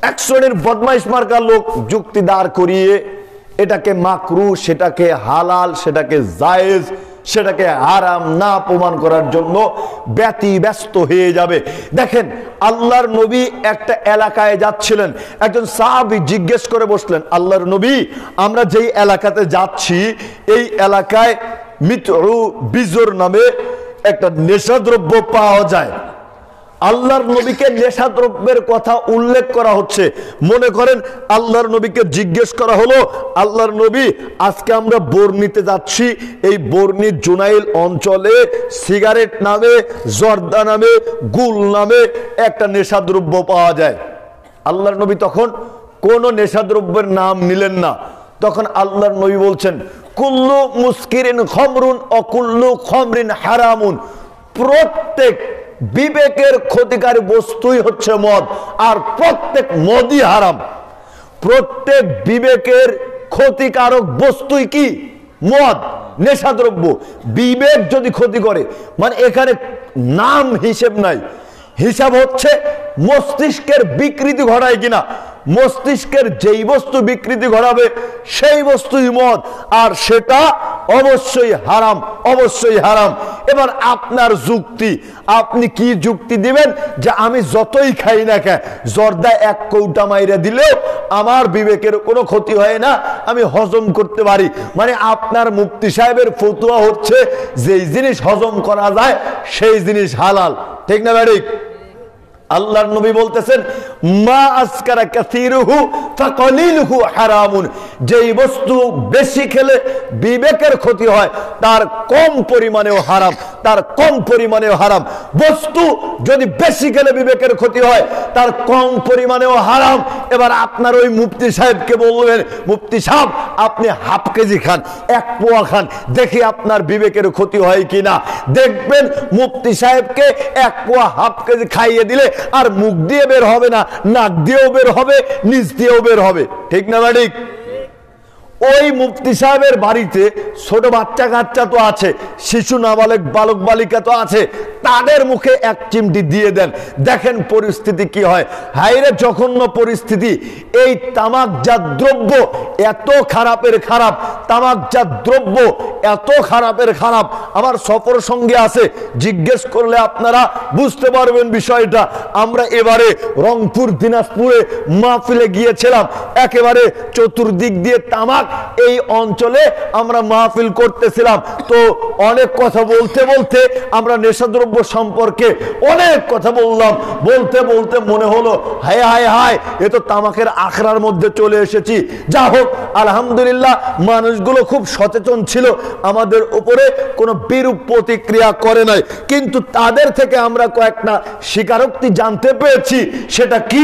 এক শ্রেণীর বদমাইশ মার্কা লোক যুক্তি দাঁড় করিয়ে এটাকে মাকরু, সেটাকে হালাল, সেটাকে জায়েজ, সেটাকে হারাম না প্রমাণ করার জন্য ব্যতিব্যস্ত হয়ে যাবে। দেখেন, আল্লাহর নবী একটা এলাকায় যাচ্ছিলেন, একজন সাহাবী জিজ্ঞেস করে বসলেন, আল্লাহর নবী, আমরা যেই এলাকাতে যাচ্ছি এই এলাকায় মিতউ বিজর নামে একটা নেশাদ্রব্য পাওয়া যায়। আল্লাহর নবীকে নেশাদ্রব্যের কথা উল্লেখ করা হচ্ছে। মনে করেন আল্লাহর নবীকে জিজ্ঞেস করা হলো, আল্লাহর নবী, আজকে আমরা বর্ণিতে যাচ্ছি, এই বর্ণি জুনাইল অঞ্চলে সিগারেট নামে, জর্দা নামে, গুল নামে একটা নেশাদ্রব্য পাওয়া যায়। আল্লাহর নবী তখন কোনো নেশাদ্রব্যের নাম নিলেন না। তখন আল্লাহর নবী বলছেন, কুল্লু মুস্কিরিন খমরুন ও কুল্লু খমরিন হারামুন, প্রত্যেক বিবেকের ক্ষতিকারী বস্তুই হচ্ছে মদ, আর প্রত্যেক মদই হারাম। প্রত্যেক বিবেকের ক্ষতিকারক বস্তুই কি? মদ, নেশাদ্রব্য। বিবেক যদি ক্ষতি করে, মানে এখানে নাম হিসেব নাই, হিসাব হচ্ছে মস্তিষ্কের বিকৃতি ঘটায় কিনা। মস্তিষ্কের যেই বস্তু বিকৃতি ঘটাবে সেই বস্তুই মদ, আর সেটা অবশ্যই হারাম, অবশ্যই হারাম। এবার আপনার যুক্তি, আপনি কি যুক্তি দিবেন যে আমি যতই খাই না কেন, জর্দা এক কৌটা মাইরা দিলেও আমার বিবেকের কোনো ক্ষতি হয় না, আমি হজম করতে পারি। মানে আপনার মুফতি সাহেবের ফতোয়া হচ্ছে যেই জিনিস হজম করা যায় সেই জিনিস হালাল, ঠিক না ভাই? আল্লাহর নবী বলতেছেন, মা আসকারা কাসীরুহু ফাকালিলুহু হারামুন, যেই বস্তু বেশি খেলে বিবেকের ক্ষতি হয় তার কম পরিমাণেও হারাম, তার কম পরিমাণেও হারাম। বস্তু যদি বেশি খেলে বিবেকের ক্ষতি হয় তার কম পরিমাণেও হারাম। এবার আপনার ওই মুফতি সাহেবকে বলবেন, মুফতি সাহেব আপনি হাফ কেজি খান, এক পোয়া খান, দেখি আপনার বিবেকের ক্ষতি হয় কিনা। দেখবেন মুফতি সাহেবকে এক পোয়া হাফ কেজি খাইয়ে দিলে আর মুখ দিয়ে বের হবে না, নাক দিয়েও বের হবে, নিচ দিয়েও বের হবে, ঠিক না ঠিক? ওই মুফতি সাহেবের বাড়িতে ছোট বাচ্চা কাচ্চা তো আছে, শিশু নাবালক বালক বালিকা তো আছে, তাদের মুখে এক চিমটি দিয়ে দেন, দেখেন পরিস্থিতি কি হয়। হায়রে জঘন্য পরিস্থিতি! এই তামাকজাত দ্রব্য এত খারাপের খারাপ, তামাকজাত দ্রব্য এত খারাপের খারাপ। আমার সফর সঙ্গে আছে, জিজ্ঞেস করলে আপনারা বুঝতে পারবেন বিষয়টা। আমরা এবারে রংপুর দিনাজপুরে মাহফিলে গিয়েছিলাম, একেবারে চতুর্দিক দিয়ে তামাক, এই অঞ্চলে আমরা মাহফিল করতেছিলাম। তো অনেক কথা বলতে বলতে আমরা নেশাদ্রব্য সম্পর্কে অনেক কথা বললাম, বলতে বলতে মনে হলো হায় হায় হায়, এ তো তামাকের আখড়ার মধ্যে চলে এসেছি। যা হোক, আলহামদুলিল্লাহ মানুষগুলো খুব সচেতন ছিল, আমাদের উপরে কোনো বিরূপ প্রতিক্রিয়া করে নাই। কিন্তু তাদের থেকে আমরা কয়েকটা স্বীকারোক্তি জানতে পেরেছি। সেটা কি?